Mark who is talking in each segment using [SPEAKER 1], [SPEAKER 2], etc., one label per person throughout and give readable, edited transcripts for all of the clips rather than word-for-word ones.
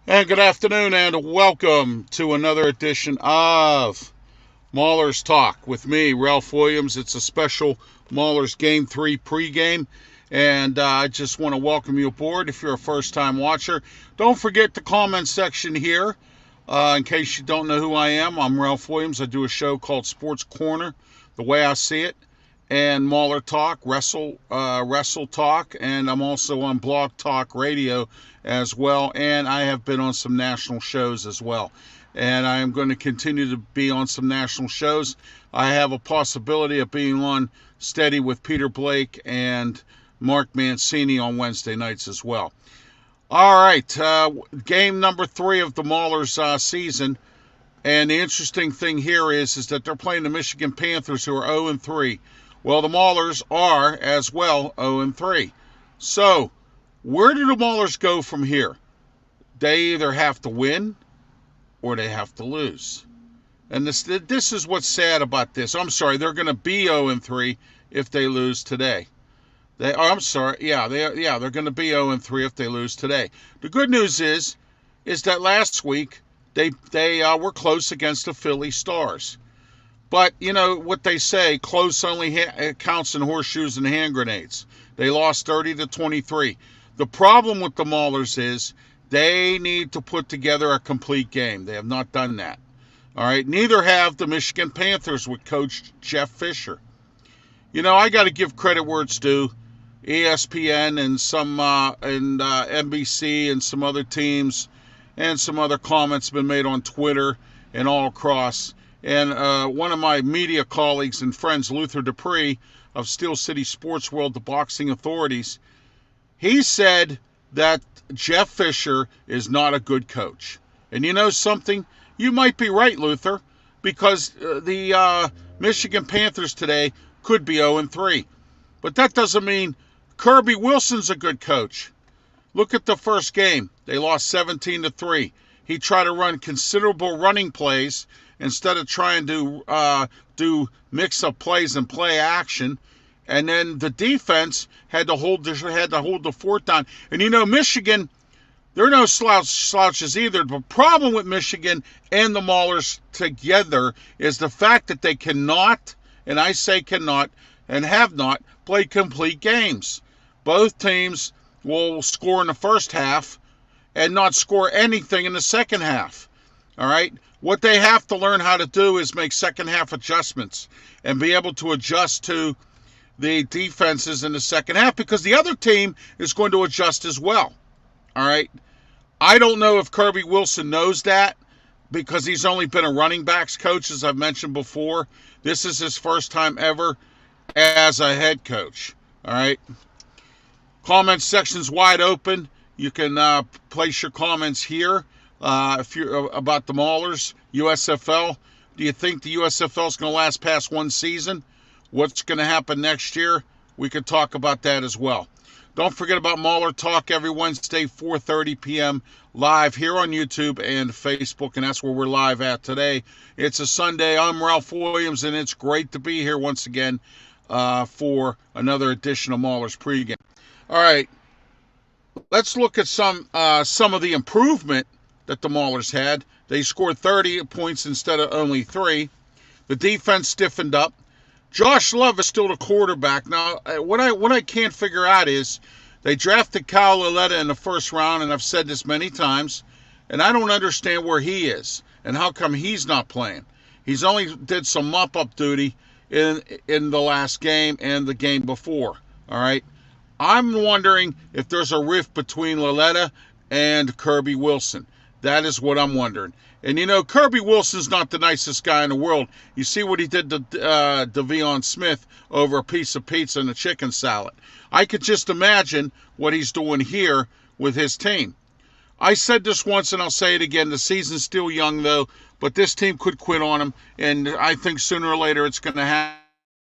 [SPEAKER 1] And good afternoon, and welcome to another edition of MAULER'S Talk with me, Ralph Williams. It's a special MAULER'S Game 3 pregame, and I just want to welcome you aboard if you're a first-time watcher. Don't forget the comment section here. In case you don't know who I am, I'm Ralph Williams. I do a show called Sports Corner, the way I see it, and Mauler Talk, Wrestle Talk, and I'm also on Blog Talk Radio as well, and I have been on some national shows as well. And I am going to continue to be on some national shows. I have a possibility of being on Steady with Peter Blake and Mark Mancini on Wednesday nights as well. All right, game number 3 of the MAULER'S season. And the interesting thing here is that they're playing the Michigan Panthers, who are 0-3. Well, the MAULER'S are as well 0-3. So, where do the MAULER'S go from here? They either have to win or they have to lose. And this is what's sad about this. I'm sorry, they're going to be 0-3 if they lose today. They're going to be 0-3 if they lose today. The good news is that last week they were close against the Philly Stars. But you know what they say, close only counts in horseshoes and hand grenades. They lost 30-23. The problem with the MAULER'S is they need to put together a complete game. They have not done that. All right. Neither have the Michigan Panthers with Coach Jeff Fisher. You know, I got to give credit where it's due. ESPN and some NBC and some other teams and some other comments been made on Twitter and all across. And one of my media colleagues and friends, Luther Dupree of Steel City Sports World, the boxing authorities, he said that Jeff Fisher is not a good coach. And you know something? You might be right, Luther, because the Michigan Panthers today could be 0-3. But that doesn't mean Kirby Wilson's a good coach. Look at the first game. They lost 17-3. He tried to run considerable running plays instead of trying to do mix-up plays and play action. And then the defense had to hold the fort down. And you know, Michigan, they're no slouches either. The problem with Michigan and the MAULER'S together is the fact that they cannot, and I say cannot, and have not played complete games. Both teams will score in the first half and not score anything in the second half. All right? What they have to learn how to do is make second half adjustments and be able to adjust to the defenses in the second half, because the other team is going to adjust as well. All right? I don't know if Kirby Wilson knows that, because he's only been a running backs coach, as I've mentioned before. This is his first time ever as a head coach. All right? Comment section's wide open. You can place your comments here if you're about the MAULER'S, USFL. Do you think the USFL is going to last past one season? What's going to happen next year? We could talk about that as well. Don't forget about Mauler Talk every Wednesday, 4:30 p.m. live here on YouTube and Facebook, and that's where we're live at today. It's a Sunday. I'm Ralph Williams, and it's great to be here once again for another edition of MAULER'S pregame. All right, let's look at some of the improvement that the MAULER'S had. They scored 30 points instead of only 3. The defense stiffened up. Josh Love is still the quarterback. Now, what I can't figure out is they drafted Kyle Lauletta in the first round, and I've said this many times, and I don't understand where he is and how come he's not playing. He's only did some mop-up duty in the last game and the game before. All right, I'm wondering if there's a rift between Lauletta and Kirby Wilson. That is what I'm wondering. And you know, Kirby Wilson's not the nicest guy in the world. You see what he did to De'Veon Smith over a piece of pizza and a chicken salad. I could just imagine what he's doing here with his team. I said this once and I'll say it again. The season's still young though, but this team could quit on him. And I think sooner or later it's going to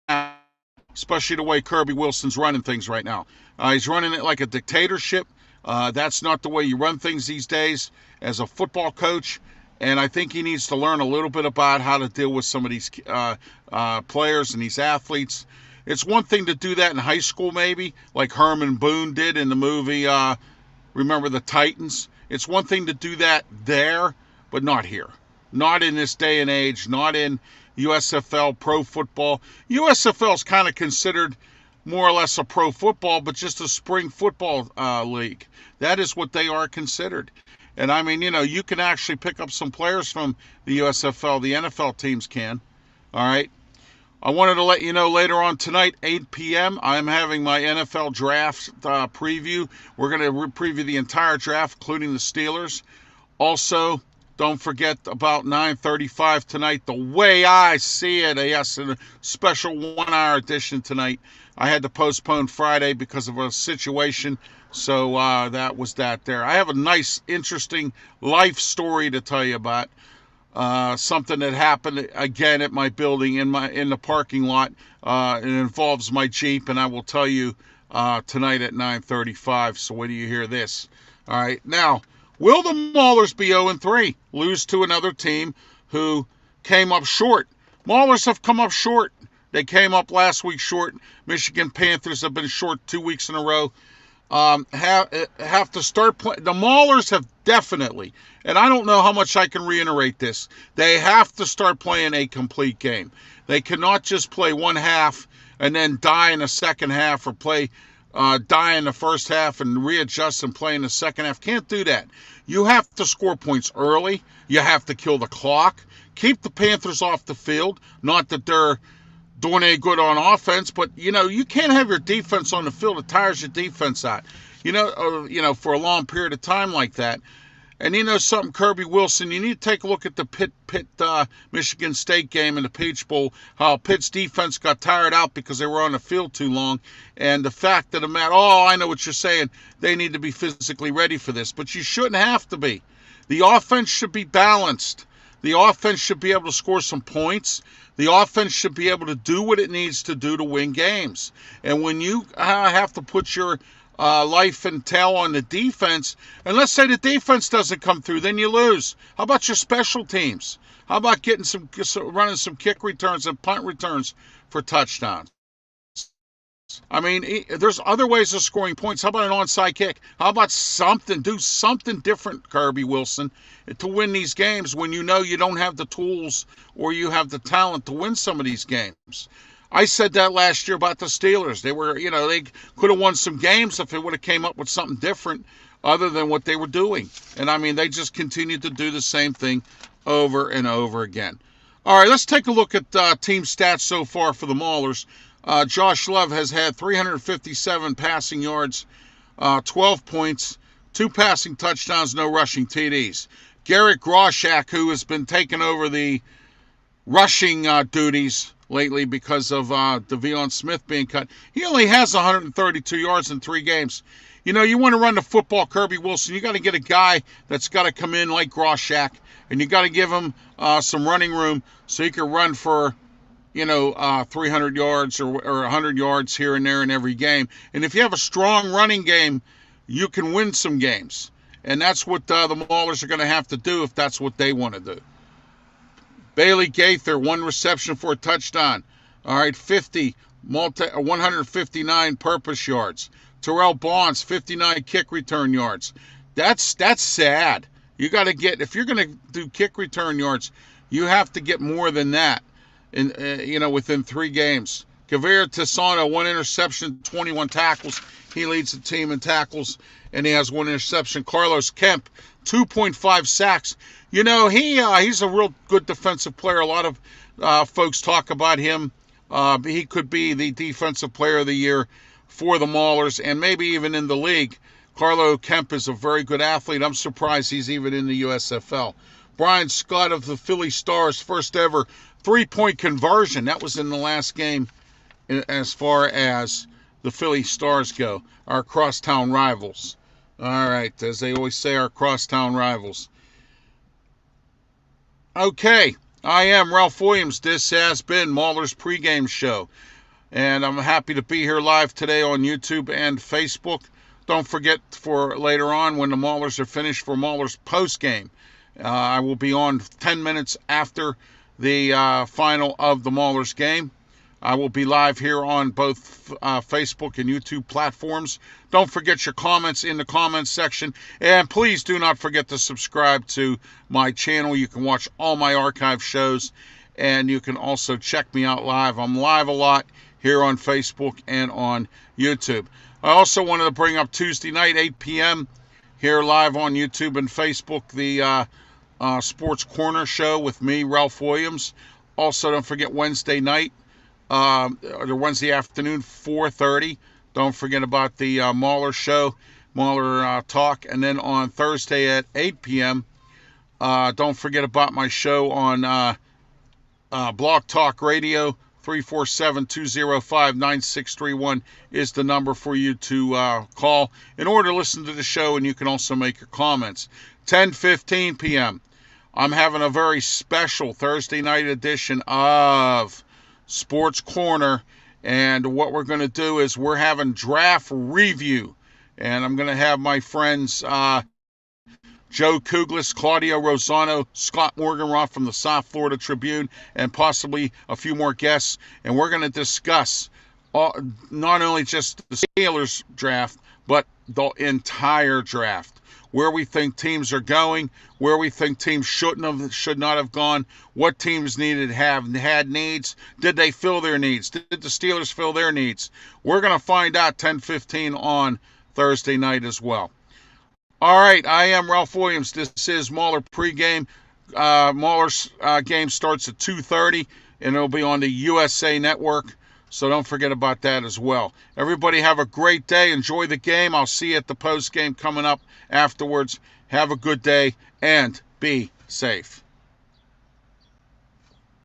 [SPEAKER 1] happen, especially the way Kirby Wilson's running things right now. He's running it like a dictatorship. That's not the way you run things these days as a football coach. And I think he needs to learn a little bit about how to deal with some of these players and these athletes. It's one thing to do that in high school maybe, like Herman Boone did in the movie Remember the Titans. It's one thing to do that there, but not here. Not in this day and age, not in USFL pro football. USFL is kind of considered more or less a pro football, but just a spring football league. That is what they are considered. And I mean, you can actually pick up some players from the USFL. The NFL teams can. All right. I wanted to let you know later on tonight, 8 p.m., I'm having my NFL draft preview. We're going to preview the entire draft, including the Steelers. Also, don't forget about 9:35 tonight, the way I see it. Yes, a special 1-hour edition tonight. I had to postpone Friday because of a situation, so that was that there. I have a nice, interesting life story to tell you about. Something that happened again at my building in the parking lot. It involves my Jeep, and I will tell you tonight at 9:35. So when do you hear this? All right. Now, will the Maulers be 0-3, lose to another team who came up short? Maulers have come up short. They came up last week short. Michigan Panthers have been short 2 weeks in a row. Have to start playing. The Maulers have definitely, and I don't know how much I can reiterate this, they have to start playing a complete game. They cannot just play one half and then die in the second half, or die in the first half and readjust and play in the second half. Can't do that. You have to score points early. You have to kill the clock. Keep the Panthers off the field. Not that they're doing any good on offense, but you can't have your defense on the field. It tires your defense out. For a long period of time like that. And something, Kirby Wilson, you need to take a look at the Pitt Michigan State game in the Peach Bowl, how Pitt's defense got tired out because they were on the field too long. And the fact that I know what you're saying, they need to be physically ready for this, but you shouldn't have to be. The offense should be balanced. The offense should be able to score some points. The offense should be able to do what it needs to do to win games. And when you have to put your life and tail on the defense, and let's say the defense doesn't come through, then you lose. How about your special teams? How about running some kick returns and punt returns for touchdowns? I mean, there's other ways of scoring points. How about an onside kick? How about do something different, Kirby Wilson, to win these games when you don't have the tools or you have the talent to win some of these games? I said that last year about the Steelers. They were, they could have won some games if they would have came up with something different other than what they were doing. And I mean, they just continued to do the same thing over and over again. All right, let's take a look at team stats so far for the Maulers. Josh Love has had 357 passing yards, 12 points, 2 passing touchdowns, no rushing TDs. Garrett Groshak, who has been taking over the rushing duties lately because of De'Veon Smith being cut, he only has 132 yards in 3 games. You want to run the football, Kirby Wilson, you got to get a guy that's got to come in like Groshak, and you got to give him some running room so he can run for 300 yards or 100 yards here and there in every game. And if you have a strong running game, you can win some games. And that's what the Maulers are going to have to do if that's what they want to do. Bailey Gaither, 1 reception for a touchdown. All right, 159 purpose yards. Terrell Bonds, 59 kick return yards. That's sad. You got to if you're going to do kick return yards, you have to get more than that. Within 3 games. Kavir Tisano, 1 interception, 21 tackles. He leads the team in tackles, and he has 1 interception. Carlos Kemp, 2.5 sacks. He's a real good defensive player. A lot of folks talk about him. He could be the defensive player of the year for the Maulers, and maybe even in the league. Carlos Kemp is a very good athlete. I'm surprised he's even in the USFL. Brian Scott of the Philly Stars, first ever 3-point conversion. That was in the last game as far as the Philly Stars go. Our crosstown rivals. All right, as they always say, our crosstown rivals. Okay, I am Ralph Williams. This has been Mauler's pregame show. And I'm happy to be here live today on YouTube and Facebook. Don't forget for later on when the Maulers are finished for Mauler's postgame. I will be on 10 minutes after the final of the Maulers game. I will be live here on both Facebook and YouTube platforms. Don't forget your comments in the comments section. And please do not forget to subscribe to my channel. You can watch all my archive shows. And you can also check me out live. I'm live a lot here on Facebook and on YouTube. I also wanted to bring up Tuesday night, 8 p.m., here live on YouTube and Facebook, the Sports Corner show with me, Ralph Williams. Also, don't forget Wednesday night, or Wednesday afternoon, 4:30. Don't forget about the Mauler show, Mauler Talk. And then on Thursday at 8 p.m., don't forget about my show on Blog Talk Radio. 347-205-9631 is the number for you to call in order to listen to the show, and you can also make your comments. 10:15 p.m. I'm having a very special Thursday night edition of Sports Corner, and what we're going to do is we're having draft review, and I'm going to have my friends Joe Kuglis, Claudio Rosano, Scott Morganroth from the South Florida Tribune, and possibly a few more guests. And we're going to discuss not only just the Steelers draft, but the entire draft. Where we think teams are going, where we think teams should not have gone, what teams had needs, did they fill their needs, did the Steelers fill their needs? We're going to find out 10:15 on Thursday night as well. All right, I am Ralph Williams. This is Mauler pregame. Mauler's game starts at 2:30, and it'll be on the USA Network, so don't forget about that as well. Everybody have a great day. Enjoy the game. I'll see you at the post game coming up afterwards. Have a good day, and be safe.